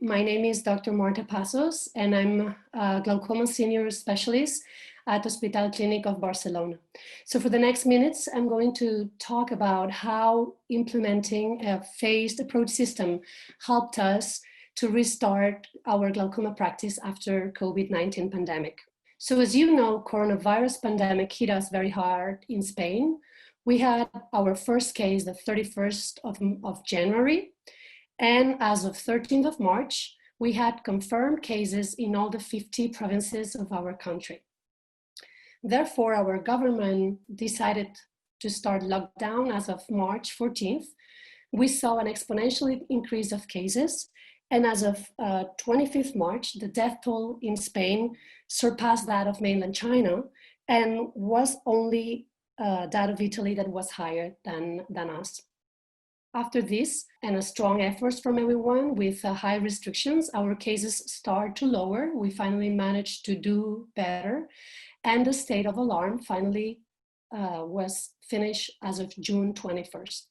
My name is Dr. Marta Pazos, and I'm a glaucoma senior specialist at Hospital Clínic of Barcelona. So for the next minutes, I'm going to talk about how implementing a phased approach system helped us to restart our glaucoma practice after COVID-19 pandemic. So as you know, coronavirus pandemic hit us very hard in Spain. We had our first case the 31st of January. And as of 13th of March, we had confirmed cases in all the 50 provinces of our country. Therefore, our government decided to start lockdown as of March 14th. We saw an exponential increase of cases. And as of 25th March, the death toll in Spain surpassed that of mainland China and was only that of Italy that was higher than us. After this, and a strong efforts from everyone with high restrictions, our cases start to lower. We finally managed to do better. And the state of alarm finally was finished as of June 21st.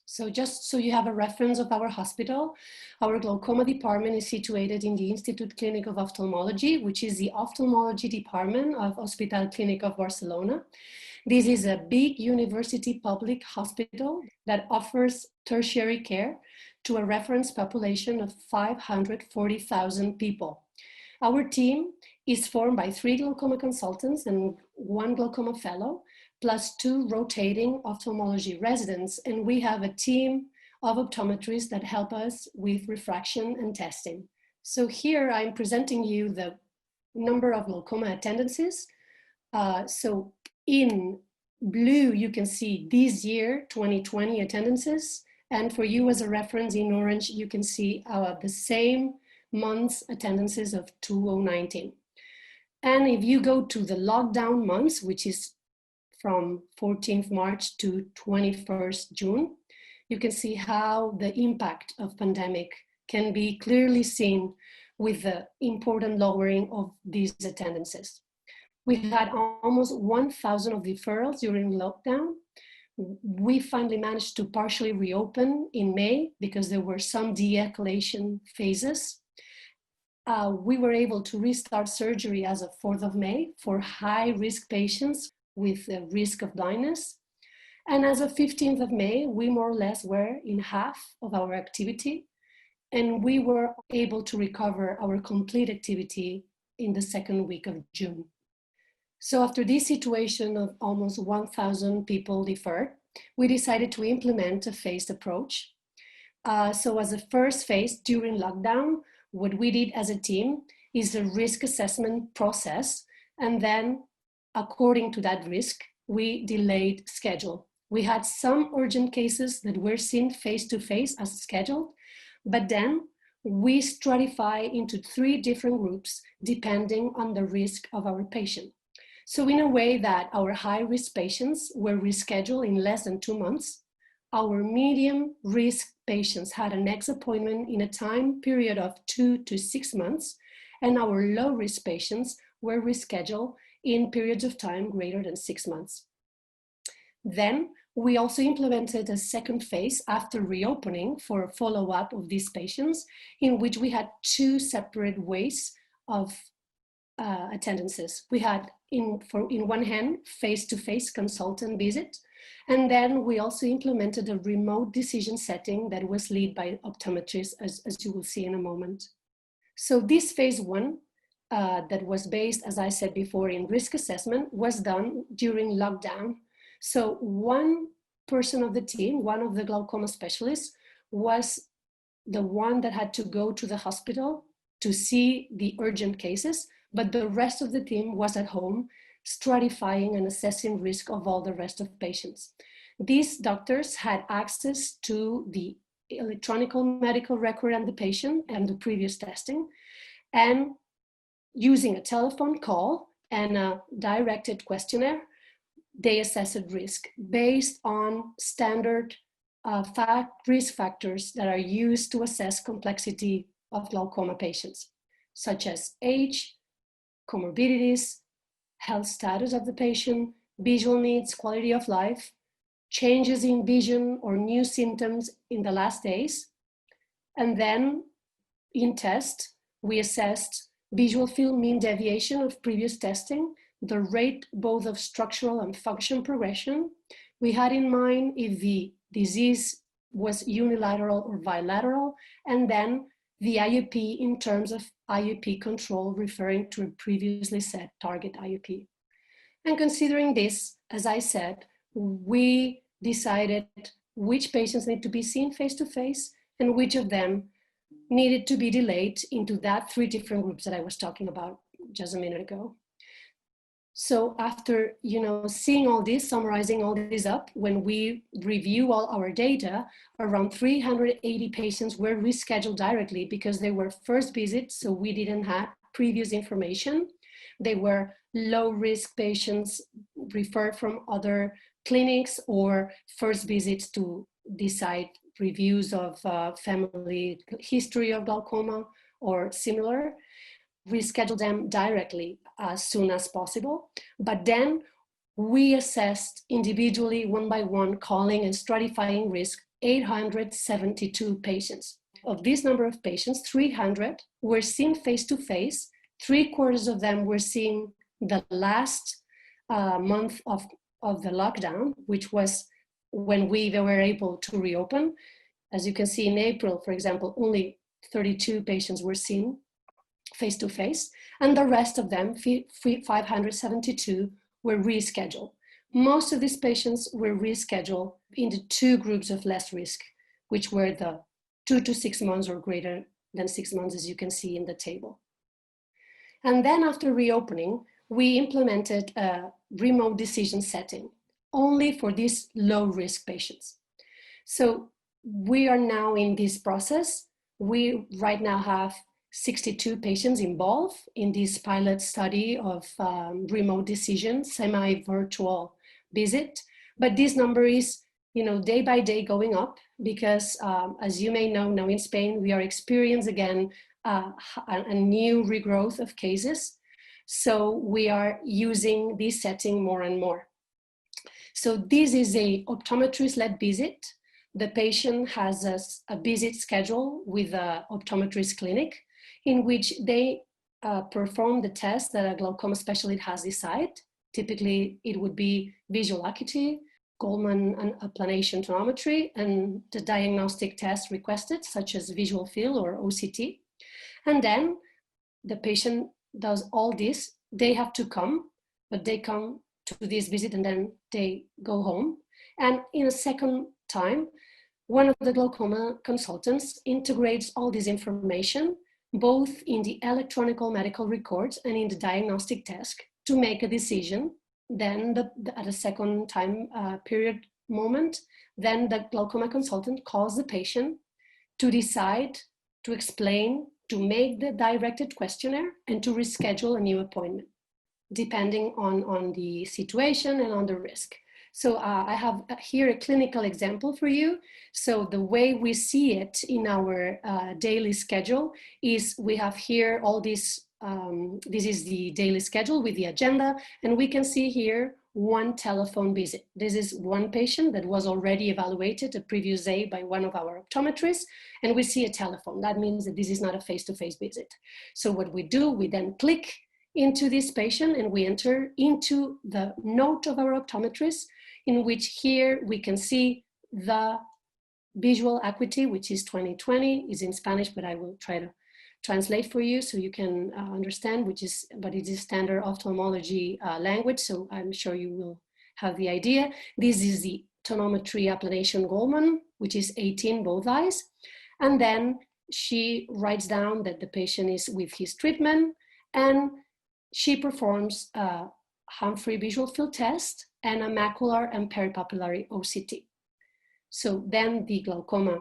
So just so you have a reference of our hospital, our glaucoma department is situated in the Insitute Clínic of Ophthalmology, which is the ophthalmology department of Hospital Clínic of Barcelona. This is a big university public hospital that offers tertiary care to a reference population of 540,000 people. Our team is formed by 3 glaucoma consultants and 1 glaucoma fellow, plus 2 rotating ophthalmology residents. And we have a team of optometrists that help us with refraction and testing. So here I'm presenting you the number of glaucoma attendances. So in blue, you can see this year, 2020 attendances. And for you as a reference in orange, you can see the same month's attendances of 2019. And if you go to the lockdown months, which is from 14th March to 21st June, you can see how the impact of pandemic can be clearly seen with the important lowering of these attendances. We had almost 1,000 of deferrals during lockdown. We finally managed to partially reopen in May because there were some de-escalation phases. We were able to restart surgery as of 4th of May for high-risk patients with the risk of blindness. And as of 15th of May, we more or less were in half of our activity, and we were able to recover our complete activity in the second week of June. So after this situation of almost 1,000 people deferred, we decided to implement a phased approach. So as a first phase during lockdown, what we did as a team is a risk assessment process. And then according to that risk, we delayed schedule. We had some urgent cases that were seen face-to-face as scheduled, but then we stratify into 3 different groups depending on the risk of our patient. So in a way that our high-risk patients were rescheduled in less than 2 months, our medium-risk patients had a next appointment in a time period of 2 to 6 months, and our low-risk patients were rescheduled in periods of time greater than 6 months. Then we also implemented a second phase after reopening for a follow-up of these patients, in which we had 2 separate ways of attendances. We had in one hand, face-to-face consultant visit, and then we also implemented a remote decision setting that was led by optometrists, as you will see in a moment. So this phase 1, that was based, as I said before, in risk assessment, was done during lockdown. So one person of the team, one of the glaucoma specialists, was the one that had to go to the hospital to see the urgent cases, but the rest of the team was at home stratifying and assessing risk of all the rest of patients. These doctors had access to the electronic medical record and the patient and the previous testing, and using a telephone call and a directed questionnaire, they assessed risk based on standard risk factors that are used to assess complexity of glaucoma patients, such as age, comorbidities, health status of the patient, visual needs, quality of life, changes in vision or new symptoms in the last days, And then in test, we assessed visual field mean deviation of previous testing, the rate both of structural and function progression. We had in mind if the disease was unilateral or bilateral, and then the IUP in terms of IUP control, referring to a previously set target IUP. And considering this, as I said, we decided which patients need to be seen face-to-face and which of them needed to be delayed into that 3 different groups that I was talking about just a minute ago. So after seeing all this, summarizing all this up, when we review all our data, around 380 patients were rescheduled directly because they were first visits, so we didn't have previous information. They were low-risk patients referred from other clinics or first visits to decide reviews of family history of glaucoma or similar. Reschedule them directly as soon as possible. But then we assessed individually, one by one, calling and stratifying risk 872 patients. Of this number of patients, 300 were seen face-to-face. 3/4 of them were seen the last month of the lockdown, which was when they were able to reopen. As you can see, in April, for example, only 32 patients were seen face-to-face, and the rest of them, 572, were rescheduled. Most of these patients were rescheduled into 2 groups of less risk, which were the 2 to 6 months or greater than 6 months, as you can see in the table. And then after reopening, we implemented a remote decision setting only for these low-risk patients. So we are now in this process. We right now have 62 patients involved in this pilot study of remote decision, semi-virtual visit. But this number is, day by day going up because, as you may know, now in Spain, we are experiencing again a new regrowth of cases. So we are using this setting more and more. So this is a optometrist-led visit. The patient has a visit schedule with the optometrist clinic in which they perform the test that a glaucoma specialist has decided. Typically, it would be visual acuity, Goldman and applanation tonometry, and the diagnostic tests requested, such as visual field or OCT. And then the patient does all this. They have to come, but they come to this visit and then they go home. And in a second time, one of the glaucoma consultants integrates all this information, both in the electronic medical records and in the diagnostic test, to make a decision. Then at a second time period moment, then the glaucoma consultant calls the patient to decide, to explain, to make the directed questionnaire, and to reschedule a new appointment, depending on the situation and on the risk. So I have here a clinical example for you. So the way we see it in our daily schedule is we have here all this, this is the daily schedule with the agenda, and we can see here one telephone visit. This is one patient that was already evaluated the previous day by one of our optometrists, and we see a telephone. That means that this is not a face-to-face visit. So what we do, we then click into this patient and we enter into the note of our optometrist, in which here we can see the visual acuity, which is 20/20, is in Spanish, but I will try to translate for you so you can understand, but it is standard ophthalmology language, so I'm sure you will have the idea. This is the tonometry applanation Goldman, which is 18 both eyes. And then she writes down that the patient is with his treatment, and she performs a Humphrey visual field test and a macular and peripapillary OCT. So then the glaucoma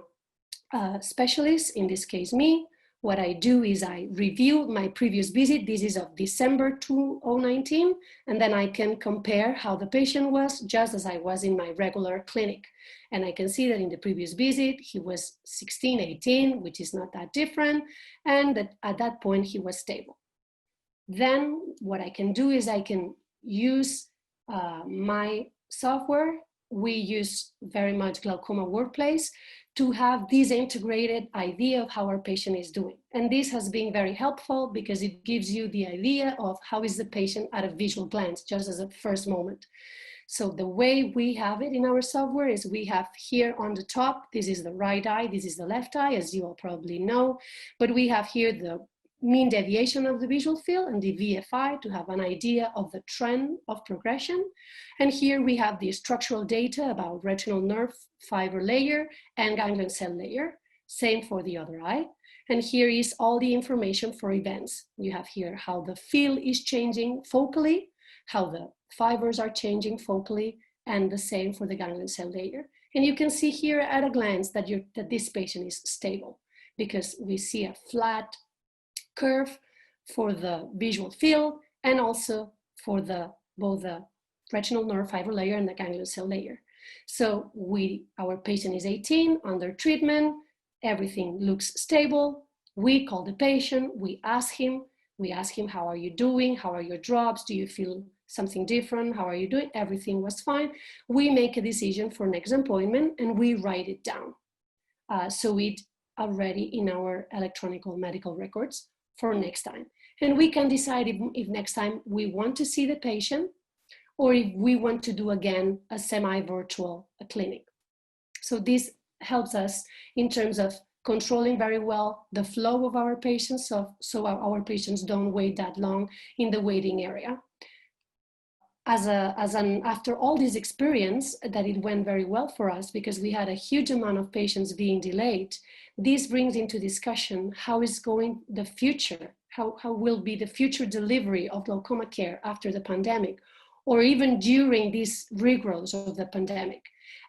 specialist, in this case me, what I do is I review my previous visit. This is of December 2019, and then I can compare how the patient was just as I was in my regular clinic. And I can see that in the previous visit, he was 16, 18, which is not that different, and that at that point he was stable. Then what I can do is I can use my software we use very much Glaucoma Workplace to have this integrated idea of how our patient is doing. And this has been very helpful because it gives you the idea of how is the patient at a visual glance, just as a first moment. So the way we have it in our software is we have here on the top, this is the right eye, this is the left eye, as you all probably know, but we have here the mean deviation of the visual field and the VFI to have an idea of the trend of progression. And here we have the structural data about retinal nerve fiber layer and ganglion cell layer, same for the other eye. And here is all the information for events. You have here how the field is changing focally, how the fibers are changing focally, and the same for the ganglion cell layer. And you can see here at a glance that this patient is stable because we see a flat curve for the visual field and also for both the retinal nerve fiber layer and the ganglion cell layer. So our patient is 18, under treatment, everything looks stable. We call the patient, we ask him, how are you doing? How are your drops? Do you feel something different? How are you doing? Everything was fine. We make a decision for next appointment and we write it down. So it's already in our electronic medical records for next time. And we can decide if next time we want to see the patient or if we want to do again a semi-virtual clinic. So this helps us in terms of controlling very well the flow of our patients so our patients don't wait that long in the waiting area. After all this experience, that it went very well for us because we had a huge amount of patients being delayed. This brings into discussion how is going the future, how will be the future delivery of glaucoma care after the pandemic, or even during this regrowth of the pandemic,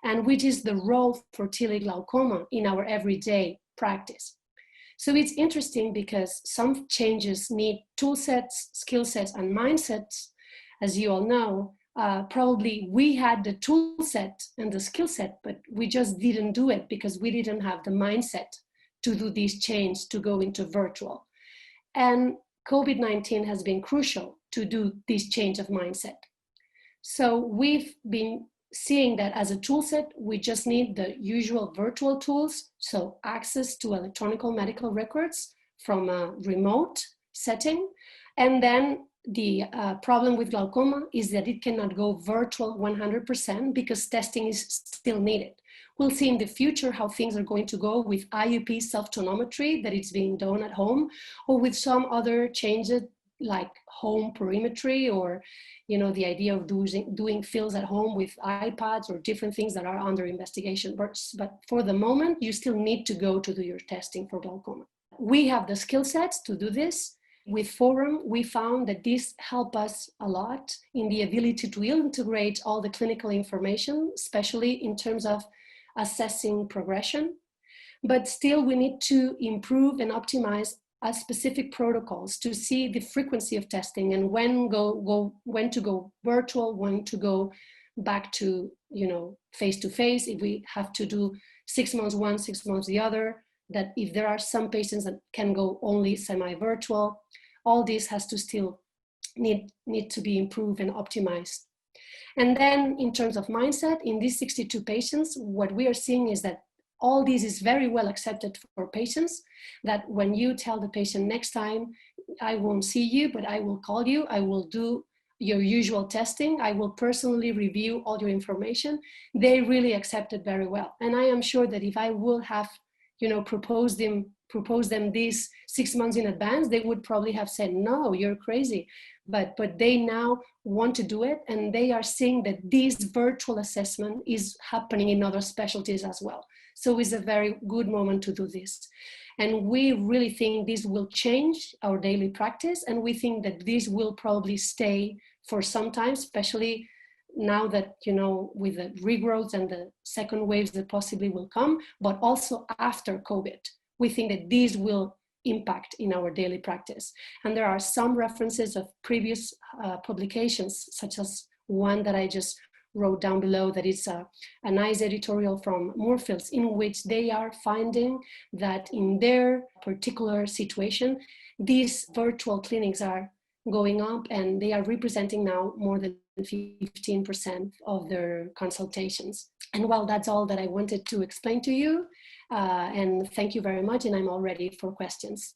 and which is the role for teleglaucoma in our everyday practice. So it's interesting because some changes need tool sets, skill sets, and mindsets. As you all know, probably we had the tool set and the skill set, but we just didn't do it because we didn't have the mindset to do this change to go into virtual. And COVID-19 has been crucial to do this change of mindset. So we've been seeing that as a tool set, we just need the usual virtual tools, so access to electronic medical records from a remote setting, and then the problem with glaucoma is that it cannot go virtual 100% because testing is still needed. We'll see in the future how things are going to go with IUP self-tonometry that it's being done at home, or with some other changes like home perimetry, or the idea of doing fields at home with iPads or different things that are under investigation. But for the moment, you still need to go to do your testing for glaucoma. We have the skill sets to do this. With Forum, we found that this helped us a lot in the ability to integrate all the clinical information, especially in terms of assessing progression. But still, we need to improve and optimize specific protocols to see the frequency of testing and when to go virtual, when to go back to face-to-face, if we have to do 6 months one, 6 months the other, that if there are some patients that can go only semi-virtual, all this has to still need to be improved and optimized. And then in terms of mindset, in these 62 patients, what we are seeing is that all this is very well accepted for patients, that when you tell the patient next time, I won't see you, but I will call you, I will do your usual testing, I will personally review all your information, they really accept it very well. And I am sure that if I will have propose them this 6 months in advance, they would probably have said, no, you're crazy. But they now want to do it, and they are seeing that this virtual assessment is happening in other specialties as well. So it's a very good moment to do this. And we really think this will change our daily practice, and we think that this will probably stay for some time, especially now that, with the regrowth and the second waves that possibly will come, but also after COVID, we think that these will impact in our daily practice. And there are some references of previous publications, such as one that I just wrote down below, that is a nice editorial from Moorfields, in which they are finding that in their particular situation, these virtual clinics are going up, and they are representing now more than 15% of their consultations. And well, that's all that I wanted to explain to you. And thank you very much. And I'm all ready for questions.